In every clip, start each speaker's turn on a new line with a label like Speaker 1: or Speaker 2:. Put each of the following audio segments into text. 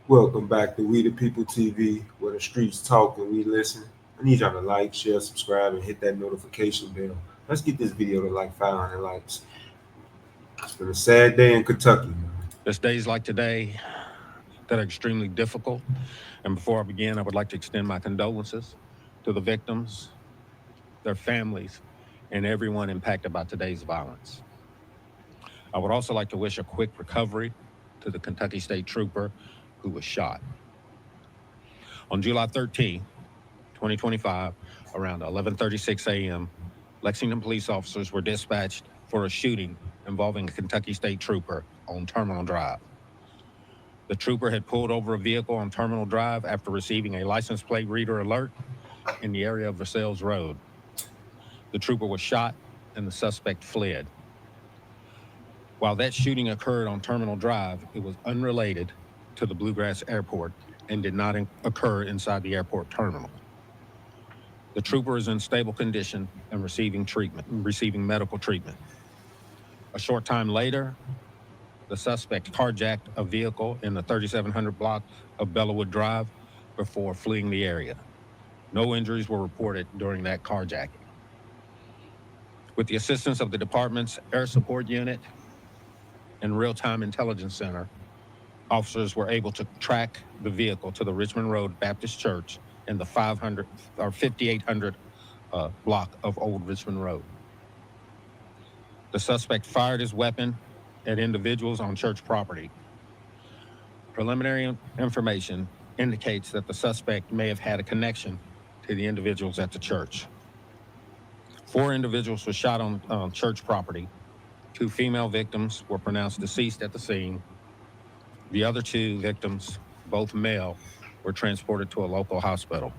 Speaker 1: Welcome back to We the People TV, where the streets talk and we listen. I need y'all to like, share, subscribe, and hit that notification bell. Let's get this video to like 500 likes. It's been a sad day in Kentucky.
Speaker 2: There's days like today that are extremely difficult. And before I begin, I would like to extend my condolences to the victims, their families, and everyone impacted by today's violence. I would also like to wish a quick recovery to the Kentucky State Trooper who was shot. On July 13, 2025, around 11:36 a.m., Lexington police officers were dispatched for a shooting involving a Kentucky State Trooper on Terminal Drive. The trooper had pulled over a vehicle on Terminal Drive after receiving a license plate reader alert in the area of Versailles Road. The trooper was shot and the suspect fled. While that shooting occurred on Terminal Drive, it was unrelated to the Bluegrass Airport and did not occur inside the airport terminal. The trooper is in stable condition and receiving medical treatment. A short time later, the suspect carjacked a vehicle in the 3700 block of Bellawood Drive before fleeing the area. No injuries were reported during that carjacking. With the assistance of the department's Air Support Unit and Real-Time Intelligence Center, officers were able to track the vehicle to the Richmond Road Baptist Church in the 5800 block of Old Richmond Road. The suspect fired his weapon at individuals on church property. Preliminary information indicates that the suspect may have had a connection to the individuals at the church. 4 individuals were shot on church property. 2 female victims were pronounced deceased at the scene. The other 2 victims, both male, were transported to a local hospital.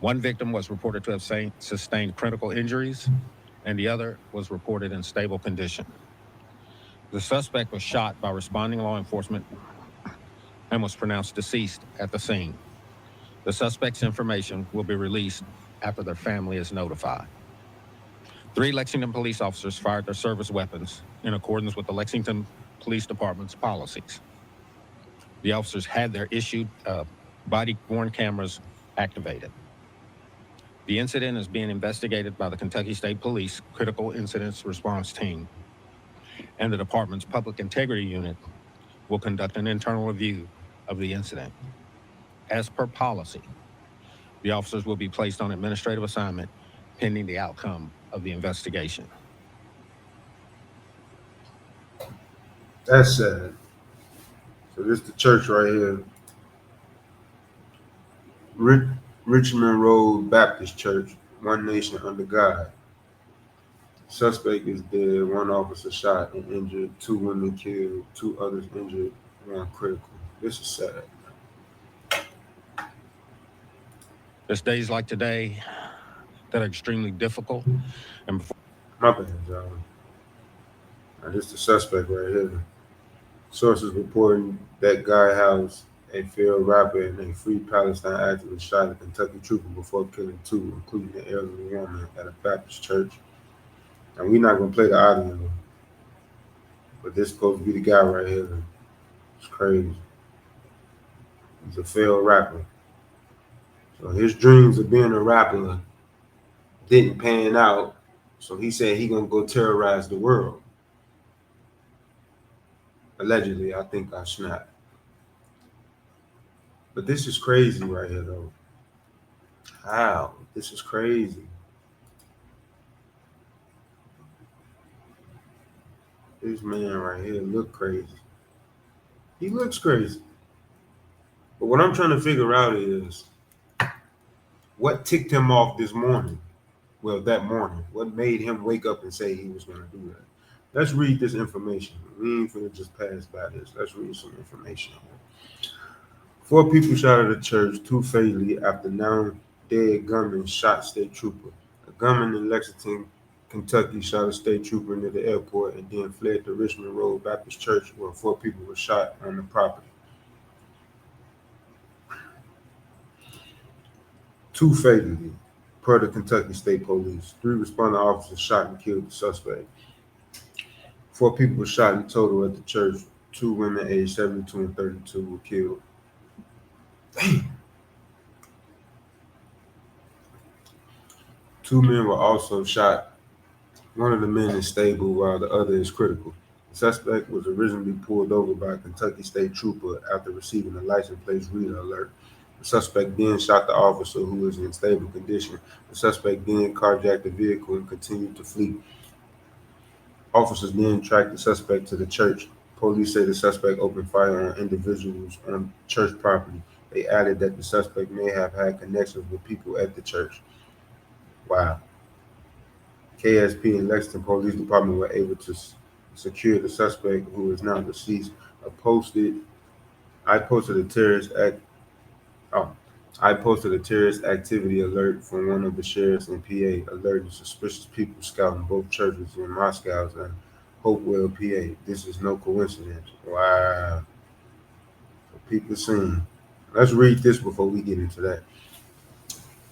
Speaker 2: 1 victim was reported to have sustained critical injuries, and the other was reported in stable condition. The suspect was shot by responding law enforcement and was pronounced deceased at the scene. The suspect's information will be released after their family is notified. 3 Lexington police officers fired their service weapons in accordance with the Lexington Police Department's policies. The officers had their issued body-worn cameras activated. The incident is being investigated by the Kentucky State Police Critical Incidents Response Team, and the department's Public Integrity Unit will conduct an internal review of the incident. As per policy, the officers will be placed on administrative assignment pending the outcome of the investigation.
Speaker 1: That's sad. So this is the church right here. Richmond Road Baptist Church, One Nation Under God. Suspect is dead, 1 officer shot and injured, 2 women killed, 2 others injured, 1 critical. This is sad.
Speaker 2: There's days like today that are extremely difficult. And
Speaker 1: my bad, y'all. Now, this is the suspect right here. Sources reporting that Guy House, a failed rapper and a Free Palestine activist, shot a Kentucky trooper before killing 2, including an elderly woman, at a Baptist church. And we're not going to play the audio, but this is supposed to be the guy right here. It's crazy. He's a failed rapper. So his dreams of being a rapper didn't pan out. So he said he going to go terrorize the world. Allegedly, I think I snapped. But this is crazy right here, though. How? This is crazy. This man right here look crazy. He looks crazy. But what I'm trying to figure out is what ticked him off this morning. Well, that morning. What made him wake up and say he was going to do that? Let's read this information. We ain't going to just pass by this. Let's read some information. 4 people shot at a church, 2 fatally after now dead gunman shot state trooper. A gunman in Lexington, Kentucky shot a state trooper near the airport and then fled to Richmond Road Baptist Church where 4 people were shot on the property. 2 fatally, per the Kentucky State Police. 3 responding officers shot and killed the suspect. 4 people were shot in total at the church. 2 women aged 72 and 32 were killed. 2 men were also shot. One of the men is stable while the other is critical. The suspect was originally pulled over by a Kentucky State Trooper after receiving a license plate reader alert. The suspect then shot the officer who was in stable condition. The suspect then carjacked the vehicle and continued to flee. Officers then tracked the suspect to the church. Police say the suspect opened fire on individuals on church property. They added that the suspect may have had connections with people at the church. Wow. KSP and Lexington Police Department were able to secure the suspect, who is now deceased. I posted a terrorist act. Oh, I posted a terrorist activity alert from one of the sheriffs in PA, alerting suspicious people scouting both churches in Moscow and Hopewell, PA. This is no coincidence. Wow. People seen. Let's read this before we get into that.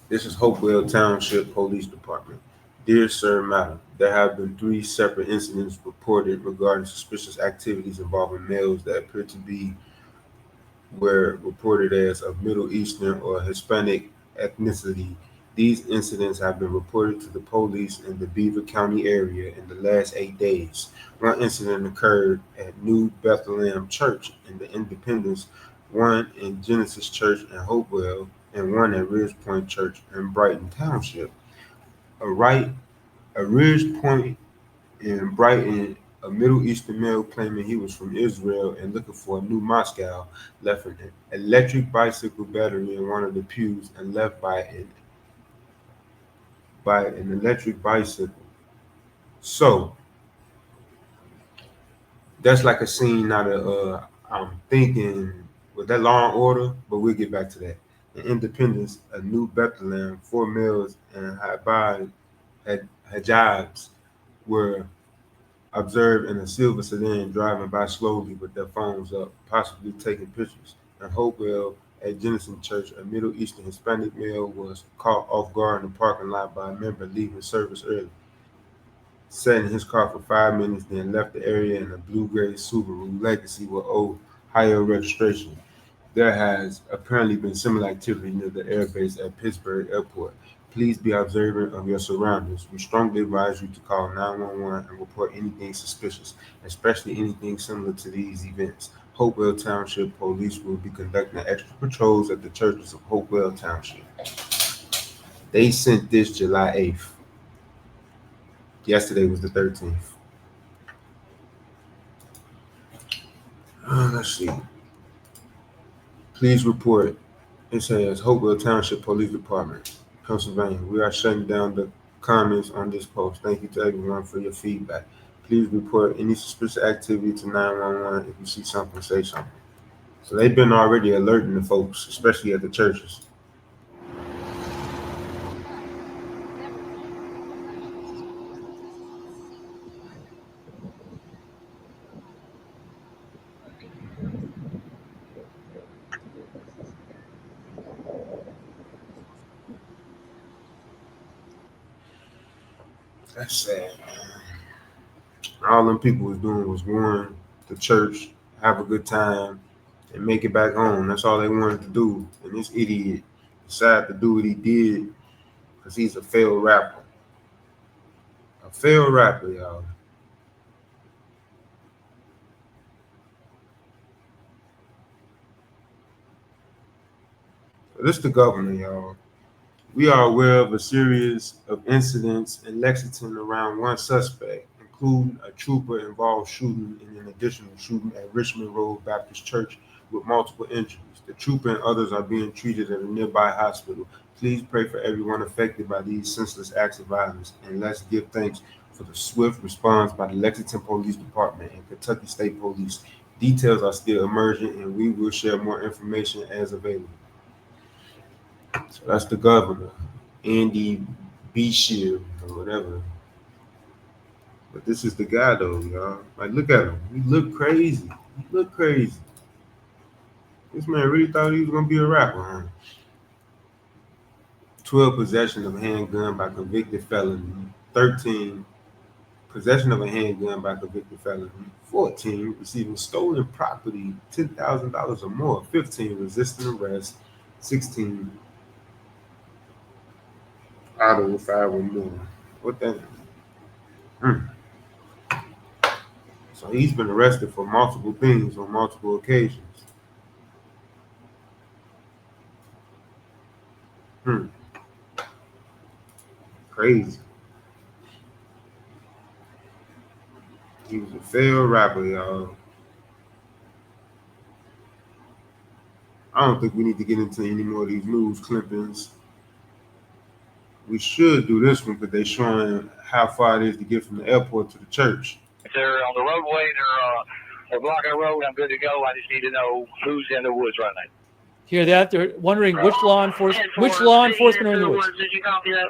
Speaker 1: This is Hopewell Township Police Department. Dear Sir, Madam, there have been 3 separate incidents reported regarding suspicious activities involving males that appear to be were reported as of Middle Eastern or Hispanic ethnicity. These incidents have been reported to the police in the Beaver County area in the last 8 days. One incident occurred at New Bethlehem Church in the Independence, one in Genesis Church in Hopewell, and one at Ridge Point Church in Brighton Township. A Ridge Point in Brighton, a Middle Eastern male claiming he was from Israel and looking for a new Moscow left an electric bicycle battery in one of the pews and left by an electric bicycle. So that's like a scene out of I'm thinking with that Law and Order, but we'll get back to that. In Independence, a New Bethlehem, 4 males and hijabs were observed in a silver sedan driving by slowly with their phones up, possibly taking pictures. In Hopewell, at Genesis Church, a Middle Eastern Hispanic male was caught off guard in the parking lot by a member leaving service early. Sat in his car for 5 minutes, then left the area in a blue-gray Subaru Legacy with Ohio registration. There has apparently been similar activity near the airbase at Pittsburgh Airport. Please be observant of your surroundings. We strongly advise you to call 911 and report anything suspicious, especially anything similar to these events. Hopewell Township Police will be conducting extra patrols at the churches of Hopewell Township. They sent this July 8th. Yesterday was the 13th. Let's see. Please report. It says Hopewell Township Police Department, Pennsylvania. We are shutting down the comments on this post. Thank you to everyone for your feedback. Please report any suspicious activity to 911. If you see something, say something. So they've been already alerting the folks, especially at the churches. That's sad, man. All them people was doing was going to church, have a good time, and make it back home. That's all they wanted to do. And this idiot decided to do what he did because he's a failed rapper. A failed rapper, y'all. So this the governor, y'all. We are aware of a series of incidents in Lexington around one suspect, including a trooper-involved shooting and an additional shooting at Richmond Road Baptist Church with multiple injuries. The trooper and others are being treated at a nearby hospital. Please pray for everyone affected by these senseless acts of violence, and let's give thanks for the swift response by the Lexington Police Department and Kentucky State Police. Details are still emerging, and we will share more information as available. So that's the governor, Andy Beshear or whatever. But this is the guy though, y'all. Like, look at him. He look crazy. He look crazy. This man really thought he was gonna be a rapper, huh? 12 possession of handgun by convicted felon. 13 possession of a handgun by convicted felon. 14, receiving stolen property, $10,000 or more. 15, resisting arrest. 16, auto with 5 or more. What that? So he's been arrested for multiple things on multiple occasions. Crazy. He was a failed rapper, y'all. I don't think we need to get into any more of these news clippings. We should do this one because they're showing how far it is to get from the airport to the church.
Speaker 3: They're on the roadway. They're blocking the road. I'm good to go. I just need to know who's in the woods right now.
Speaker 4: Hear that? They're wondering which law enforcement are in the woods.
Speaker 3: Did you copy that?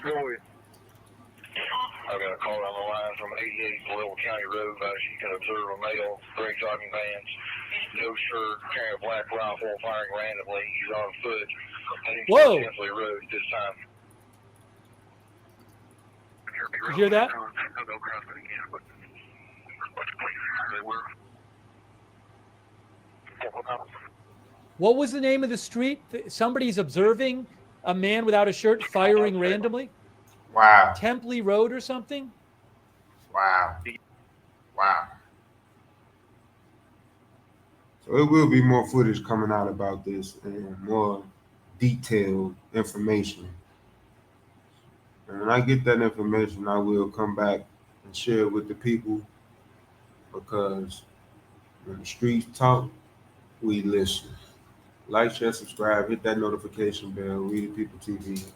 Speaker 3: Go ahead. I got a call on the line from 88 Little County Road. You can observe a male, gray jogging pants, no shirt, carrying a black rifle, firing randomly. He's on foot.
Speaker 4: Whoa!
Speaker 3: Tinsley Road this time.
Speaker 4: You hear that? What was the name of the street? Somebody's observing a man without a shirt firing randomly?
Speaker 1: Wow.
Speaker 4: Templey Road or something?
Speaker 1: Wow. So it will be more footage coming out about this and more detailed information. And when I get that information, I will come back and share it with the people, because when the streets talk, we listen. Like, share, subscribe, hit that notification bell. We the People TV.